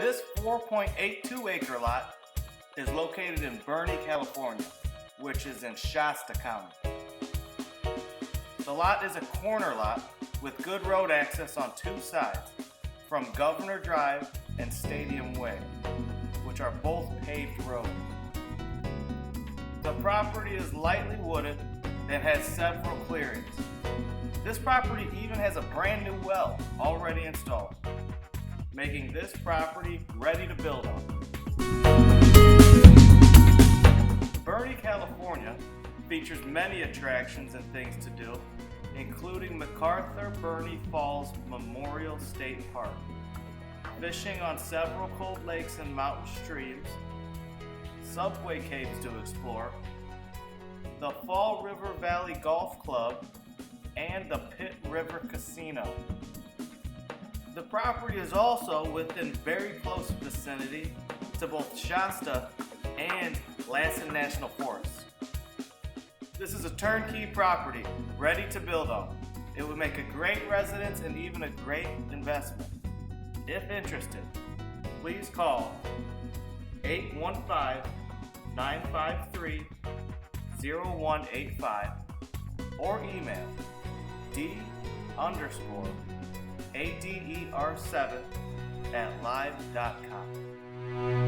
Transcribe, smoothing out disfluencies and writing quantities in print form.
This 4.82 acre lot is located in Burney, California, which is in Shasta County. The lot is a corner lot with good road access on two sides, from Governor Drive and Stadium Way, which are both paved roads. The property is lightly wooded and has several clearings. This property even has a brand new well already installed, making this property ready to build on. Burney, California features many attractions and things to do, including McArthur-Burney Falls Memorial State Park, fishing on several cold lakes and mountain streams, subway caves to explore, the Fall River Valley Golf Club, and the Pitt River Casino. The property is also within very close vicinity to both Shasta and Lassen National Forests. This is a turnkey property ready to build on. It would make a great residence and even a great investment. If interested, please call 815-953-0185 or email d_ader7@live.com.